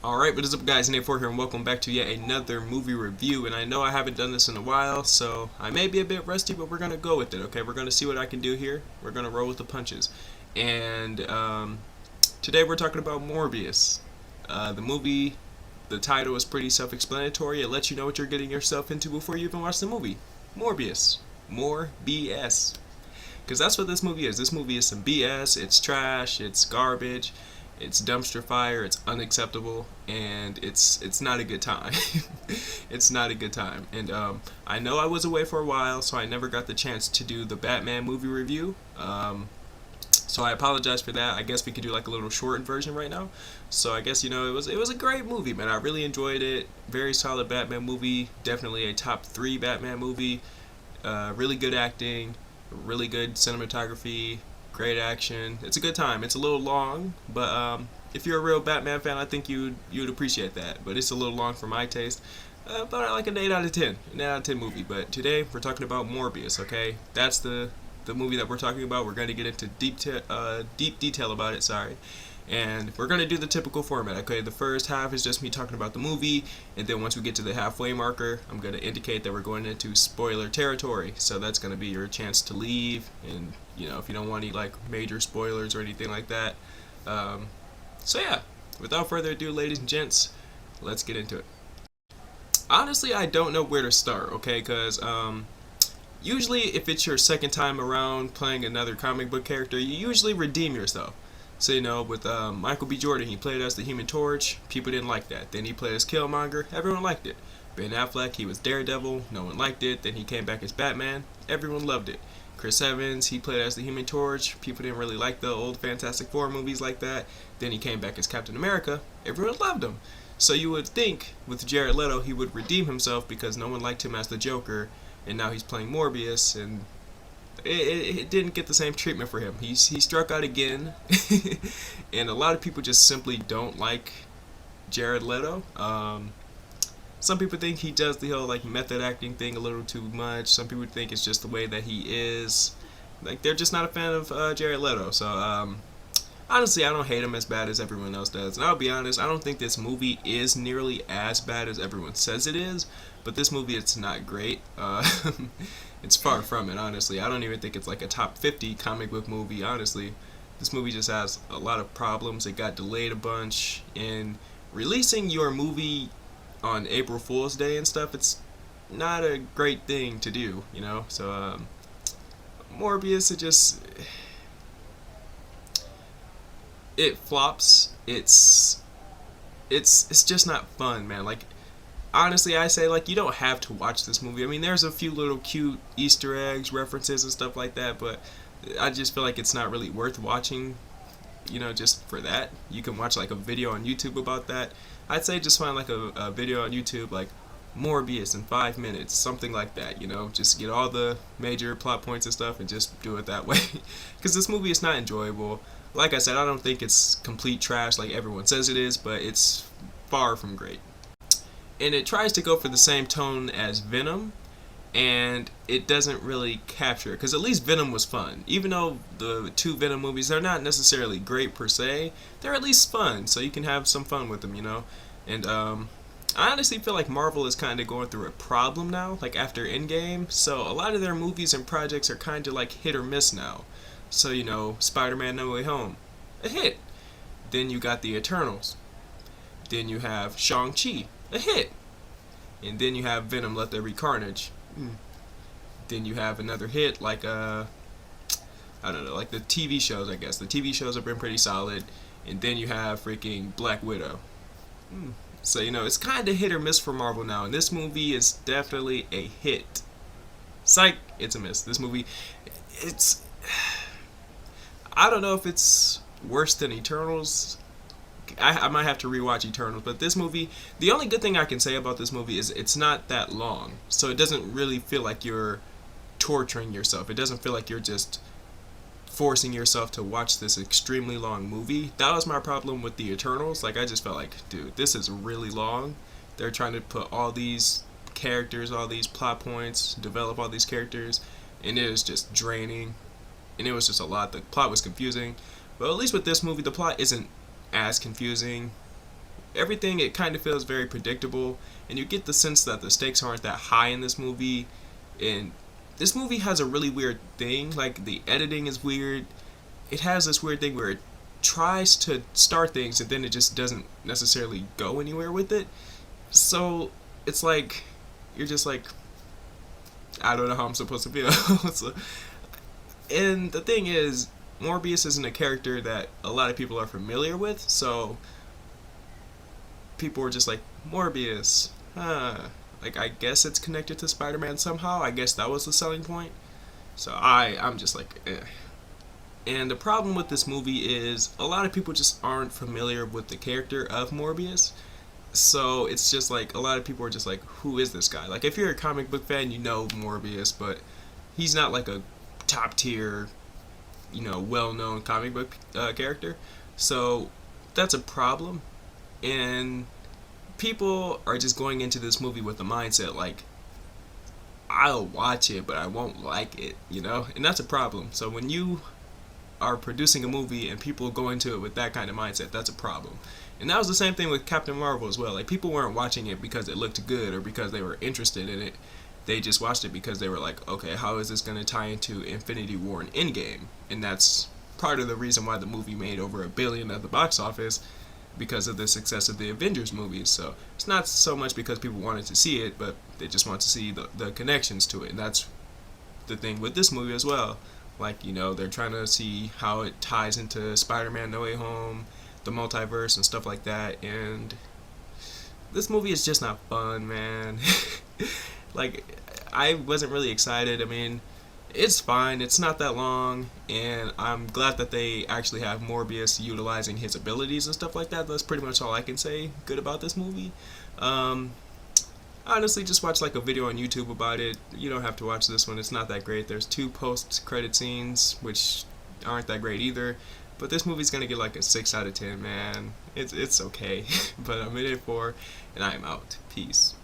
Alright, what is up guys, Nate4 here and welcome back to yet another movie review. And I know I haven't done this in a while, so I may be a bit rusty, but we're going to go with it, okay? We're going to see what I can do here. We're going to roll with the punches. And today we're talking about Morbius. The movie, the title is pretty self-explanatory. It lets you know what you're getting yourself into before you even watch the movie. Morbius. More BS. Because that's what this movie is. This movie is some BS, it's trash, it's garbage. It's dumpster fire, it's unacceptable, and it's not a good time. It's not a good time. And I know I was away for a while, so I never got the chance to do the Batman movie review. So I apologize for that. I guess we could do like a little shortened version right now. So I guess, it was a great movie, man. I really enjoyed it. Very solid Batman movie. Definitely a top 3 Batman movie. Really good acting, really good cinematography. Great action. It's a good time. It's a little long, but if you're a real Batman fan, I think you'd appreciate that. But it's a little long for my taste. But I like an 8 out of 10. An 8 out of 10 movie. But today we're talking about Morbius. Okay, that's the movie that we're talking about. We're going to get into deep detail about it. Sorry. And we're going to do the typical format, okay? The first half is just me talking about the movie, and then once we get to the halfway marker, I'm going to indicate that we're going into spoiler territory. So that's going to be your chance to leave, and, if you don't want any, like, major spoilers or anything like that. So yeah, without further ado, ladies and gents, let's get into it. Honestly, I don't know where to start, okay? Because, usually if it's your second time around playing another comic book character, you usually redeem yourself. So, with Michael B. Jordan, he played as the Human Torch. People didn't like that. Then he played as Killmonger. Everyone liked it. Ben Affleck, he was Daredevil. No one liked it. Then he came back as Batman. Everyone loved it. Chris Evans, he played as the Human Torch. People didn't really like the old Fantastic Four movies like that. Then he came back as Captain America. Everyone loved him. So you would think with Jared Leto, he would redeem himself because no one liked him as the Joker. And now he's playing Morbius, and it didn't get the same treatment for him. He struck out again, and a lot of people just simply don't like Jared Leto. Some people think he does the whole like method acting thing a little too much. Some people think it's just the way that he is. Like they're just not a fan of Jared Leto. So honestly, I don't hate him as bad as everyone else does. And I'll be honest, I don't think this movie is nearly as bad as everyone says it is. But this movie, it's not great. It's far from it, honestly. I don't even think it's like a top 50 comic book movie, honestly. This movie just has a lot of problems. It got delayed a bunch. And releasing your movie on April Fool's Day and stuff, it's not a great thing to do, So, Morbius, it flops. It's just not fun, man. Like, honestly, I say, like, you don't have to watch this movie. I mean, there's a few little cute Easter eggs, references, and stuff like that, but I just feel like it's not really worth watching, just for that. You can watch, like, a video on YouTube about that. I'd say just find, like, a video on YouTube, like, Morbius in 5 minutes, something like that, Just get all the major plot points and stuff and just do it that way. Because this movie is not enjoyable. Like I said, I don't think it's complete trash like everyone says it is, but it's far from great. And it tries to go for the same tone as Venom, and it doesn't really capture it, because at least Venom was fun. Even though the 2 Venom movies, they're not necessarily great per se, they're at least fun, so you can have some fun with them, And I honestly feel like Marvel is kind of going through a problem now, like after Endgame, so a lot of their movies and projects are kind of like hit or miss now. So, Spider-Man No Way Home, a hit. Then you got the Eternals. Then you have Shang-Chi, a hit. And then you have Venom Let There Be Carnage. Then you have another hit like I don't know, like the TV shows, I guess. The TV shows have been pretty solid. And then you have freaking Black Widow. So, it's kind of hit or miss for Marvel now. And this movie is definitely a hit. Psych, it's a miss. This movie, I don't know if it's worse than Eternals. I might have to rewatch Eternals, but this movie, the only good thing I can say about this movie is it's not that long, so it doesn't really feel like you're torturing yourself. It doesn't feel like you're just forcing yourself to watch this extremely long movie. That was my problem with the Eternals. Like, I just felt like, dude, this is really long. They're trying to put all these characters, all these plot points, develop all these characters, and it is just draining. And it was just a lot. The plot was confusing. But at least with this movie, the plot isn't as confusing. everything, it kind of feels very predictable, and you get the sense that the stakes aren't that high in this movie. And this movie has a really weird thing. Like, the editing is weird. It has this weird thing where it tries to start things and then it just doesn't necessarily go anywhere with it. So it's like you're just like, I don't know how I'm supposed to feel. So, and the thing is, Morbius isn't a character that a lot of people are familiar with, so people were just like, Morbius, like, I guess it's connected to Spider-Man somehow. I guess that was the selling point. So I'm just like, eh. And the problem with this movie is a lot of people just aren't familiar with the character of Morbius. So it's just like a lot of people are just like, who is this guy? Like, if you're a comic book fan, you know Morbius, but he's not like a top tier, well-known comic book character. So that's a problem. And people are just going into this movie with the mindset like, I'll watch it, but I won't like it. And that's a problem. So when you are producing a movie and people go into it with that kind of mindset, that's a problem. And that was the same thing with Captain Marvel as well. Like, people weren't watching it because it looked good or because they were interested in it. They just watched it because they were like, okay, how is this going to tie into Infinity War and Endgame? And that's part of the reason why the movie made over $1 billion at the box office, because of the success of the Avengers movies. So it's not so much because people wanted to see it, but they just want to see the connections to it. And that's the thing with this movie as well. Like, they're trying to see how it ties into Spider-Man No Way Home, the multiverse, and stuff like that. And this movie is just not fun, man. Like, I wasn't really excited. I mean, it's fine. It's not that long. And I'm glad that they actually have Morbius utilizing his abilities and stuff like that. That's pretty much all I can say good about this movie. Honestly, just watch like a video on YouTube about it. You don't have to watch this one. It's not that great. There's 2 post-credit scenes, which aren't that great either. But this movie's gonna get like a 6 out of 10, man. It's okay. But I'm in it for, and I am out. Peace.